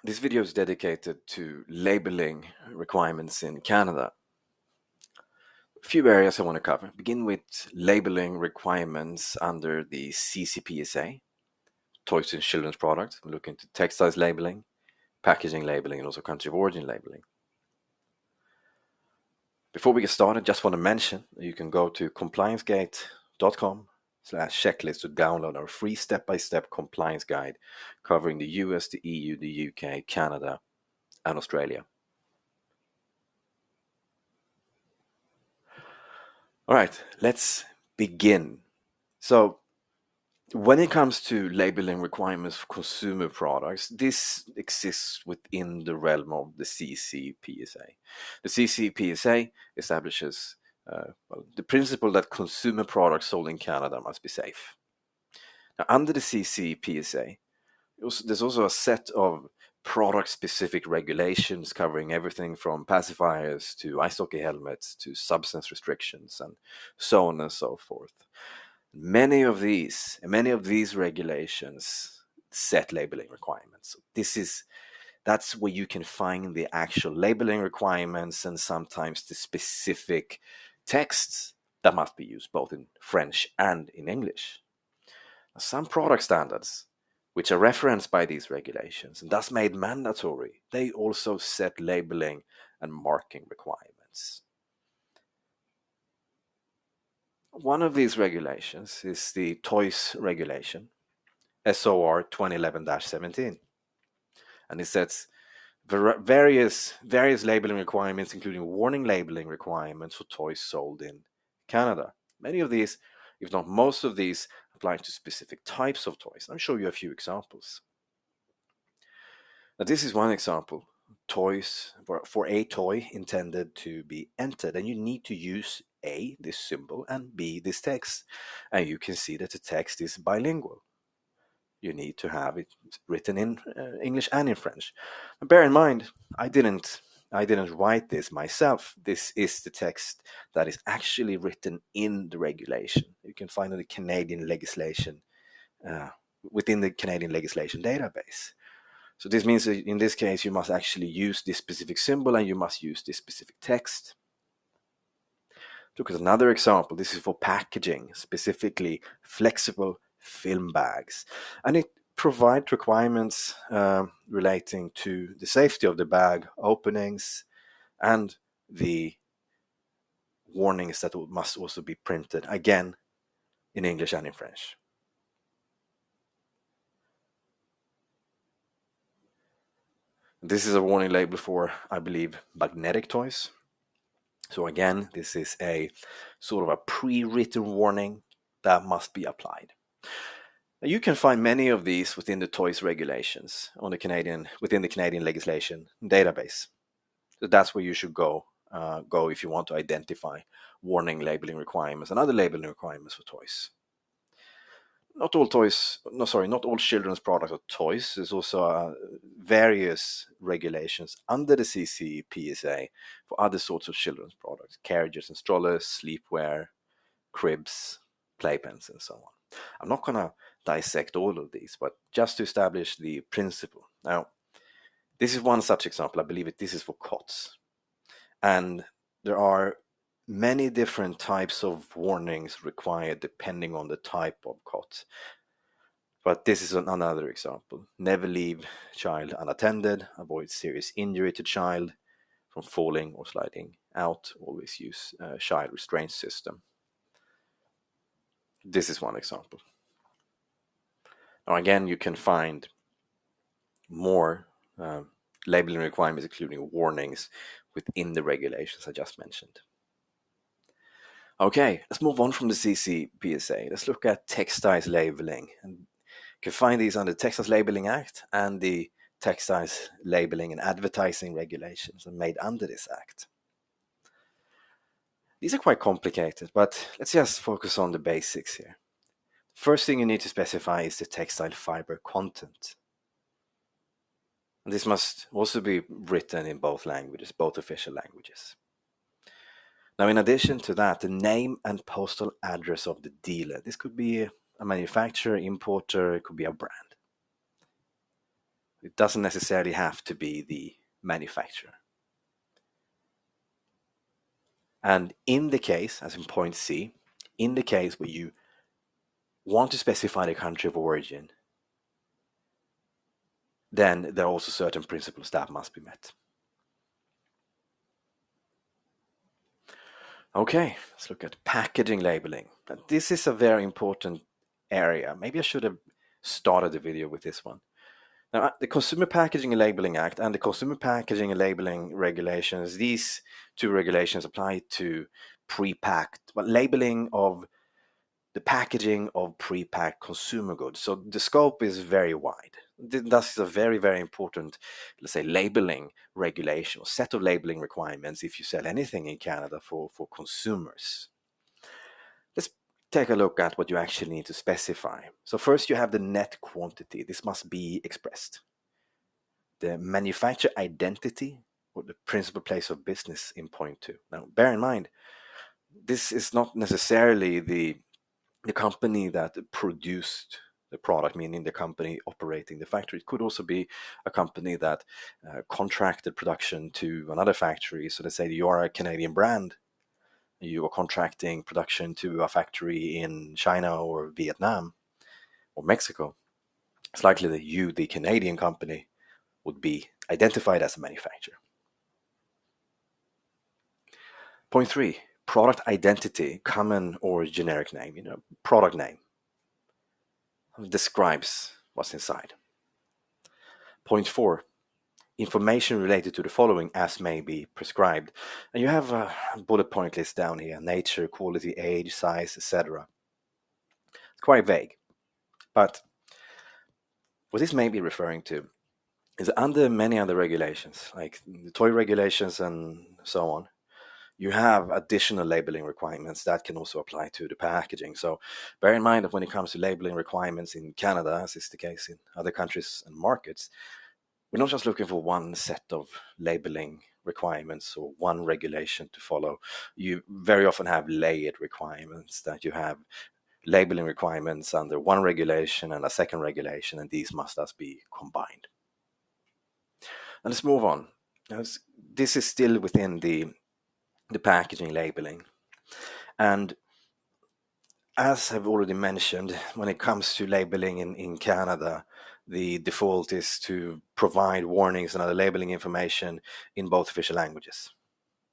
This video is dedicated to labeling requirements in Canada. A few areas I want to cover. Begin with labeling requirements under the CCPSA, toys and children's products. We'll look into textiles labeling, packaging labeling, and also country of origin labeling. Before we get started, just want to mention that you can go to compliancegate.com/checklist to download our free step-by-step compliance guide covering the US, the EU, the UK, Canada, and Australia. All right, let's begin. So, when it comes to labeling requirements for consumer products, this exists within the realm of the CCPSA. The CCPSA establishes the principle that consumer products sold in Canada must be safe. Now, under the CCPSA, there's also a set of product-specific regulations covering everything from pacifiers to ice hockey helmets to substance restrictions and so on and so forth. Many of these regulations set labeling requirements. That's where you can find the actual labeling requirements and sometimes the specific texts that must be used both in French and in English. Some product standards, which are referenced by these regulations and thus made mandatory, they also set labeling and marking requirements. One of these regulations is the Toys Regulation, SOR 2011-17, and it sets various labeling requirements, including warning labeling requirements for toys sold in Canada. Many of these, if not most of these, apply to specific types of toys. I'll show you a few examples. Now, this is one example. Toys for a toy intended to be entered, and you need to use A, this symbol, and B, this text. And you can see that the text is bilingual. You need to have it written in English and in French. Bear in mind, I didn't write this myself. This is the text that is actually written in the regulation. You can find the Canadian legislation within the Canadian legislation database. So this means that in this case, you must actually use this specific symbol and you must use this specific text. Look at another example. This is for packaging, specifically flexible film bags. And it provides requirements relating to the safety of the bag openings and the warnings that must also be printed, again, in English and in French. This is a warning label for, I believe, magnetic toys. So again, this is a sort of a pre-written warning that must be applied. Now, you can find many of these within the toys regulations within the Canadian legislation database. So that's where you should go if you want to identify warning labeling requirements and other labeling requirements for toys. Not all children's products are toys. There's also various regulations under the CCPSA for other sorts of children's products, carriages and strollers, sleepwear, cribs, playpens, and so on. I'm not going to dissect all of these, but just to establish the principle. Now, this is one such example. I believe this is for cots. And there are many different types of warnings required depending on the type of cot. But this is another example. Never leave child unattended, avoid serious injury to child from falling or sliding out, always use child restraint system. This is one example. Now again, you can find more labeling requirements, including warnings, within the regulations I just mentioned. Okay, let's move on from the CCPSA. Let's look at textiles labeling. And you can find these under the Textiles Labeling Act and the Textiles Labeling and Advertising Regulations made under this act. These are quite complicated, but let's just focus on the basics here. First thing you need to specify is the textile fiber content. And this must also be written in both languages, both official languages. Now, in addition to that, the name and postal address of the dealer. This could be a manufacturer, importer, it could be a brand. It doesn't necessarily have to be the manufacturer. And in the case, as in point C, in the case where you want to specify the country of origin, then there are also certain principles that must be met. Okay, let's look at packaging labeling. This is a very important area. Maybe I should have started the video with this one. Now, the Consumer Packaging and Labeling Act and the Consumer Packaging and Labeling Regulations, these two regulations apply to pre-packed, labeling of the packaging of pre-packed consumer goods. So the scope is very wide. That's a very, very important, let's say, labeling regulation or set of labeling requirements if you sell anything in Canada for consumers. Let's take a look at what you actually need to specify. So first you have the net quantity. This must be expressed. The manufacturer identity or the principal place of business in point 2. Now, bear in mind, this is not necessarily the company that produced the product, meaning the company operating the factory. It could also be a company that contracted production to another factory. So let's say you are a Canadian brand, you are contracting production to a factory in China or Vietnam or Mexico. It's likely that you, the Canadian company, would be identified as a manufacturer. Point 3, product identity, common or generic name, product name. Describes what's inside. Point 4, information related to the following as may be prescribed. And you have a bullet point list down here: nature, quality, age, size, etc. It's quite vague. But what this may be referring to is under many other regulations, like the toy regulations and so on, you have additional labeling requirements that can also apply to the packaging. So bear in mind that when it comes to labeling requirements in Canada, as is the case in other countries and markets, we're not just looking for one set of labeling requirements or one regulation to follow. You very often have layered requirements, that you have labeling requirements under one regulation and a second regulation, and these must thus be combined. And let's move on. Now, this is still within the packaging labeling. And as I've already mentioned, when it comes to labeling in Canada, the default is to provide warnings and other labeling information in both official languages.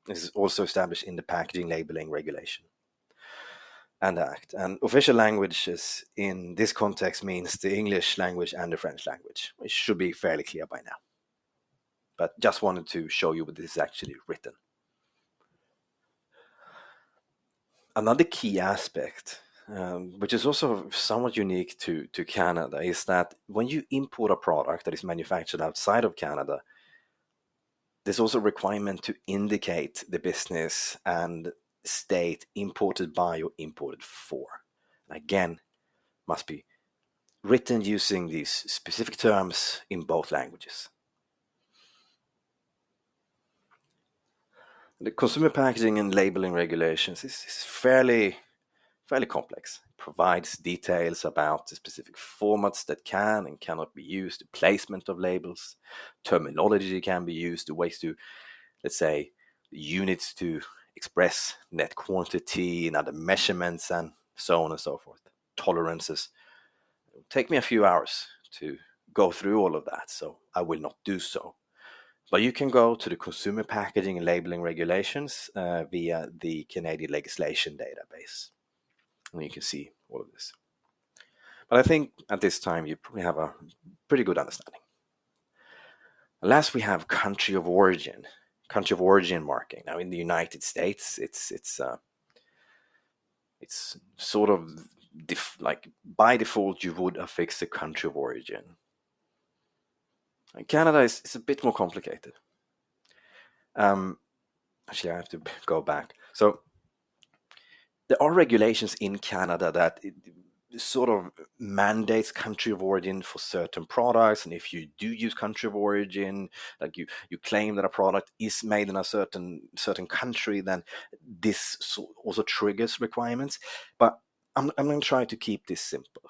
This is also established in the packaging labeling regulation and act. And official languages in this context means the English language and the French language. It should be fairly clear by now. But just wanted to show you what this is actually written. Another key aspect, which is also somewhat unique to Canada, is that when you import a product that is manufactured outside of Canada, there's also a requirement to indicate the business and state imported by or imported for. Again, must be written using these specific terms in both languages. The consumer packaging and labeling regulations is fairly complex. It provides details about the specific formats that can and cannot be used, the placement of labels, terminology can be used, the ways to, let's say, units to express net quantity and other measurements, and so on and so forth. Tolerances. It will take me a few hours to go through all of that, so I will not do so. But you can go to the Consumer Packaging and Labeling Regulations via the Canadian Legislation Database. And you can see all of this. But I think at this time you probably have a pretty good understanding. Last, we have country of origin marking. Now, in the United States, it's sort of like by default you would affix the country of origin. In Canada, it's a bit more complicated. Actually, I have to go back. So there are regulations in Canada that sort of mandates country of origin for certain products, and if you do use country of origin, like you claim that a product is made in a certain country, then this also triggers requirements. But I'm going to try to keep this simple.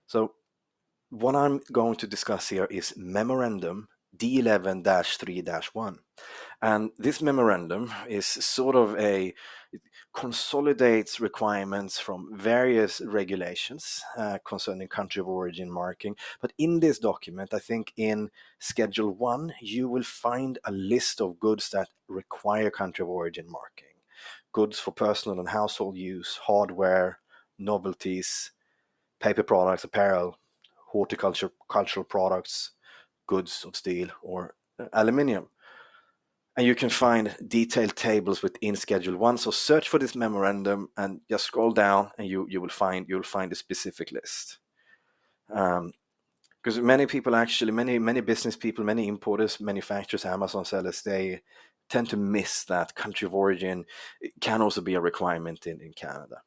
So What I'm going to discuss here is Memorandum D11-3-1. And this memorandum is sort of it consolidates requirements from various regulations concerning country of origin marking. But in this document, I think in Schedule 1, you will find a list of goods that require country of origin marking. Goods for personal and household use, hardware, novelties, paper products, apparel, horticulture, cultural products, goods of steel or aluminium. And you can find detailed tables within Schedule 1. So search for this memorandum and just scroll down, and you'll find a specific list. Because many people actually, many business people, many importers, manufacturers, Amazon sellers, they tend to miss that country of origin can also be a requirement in Canada.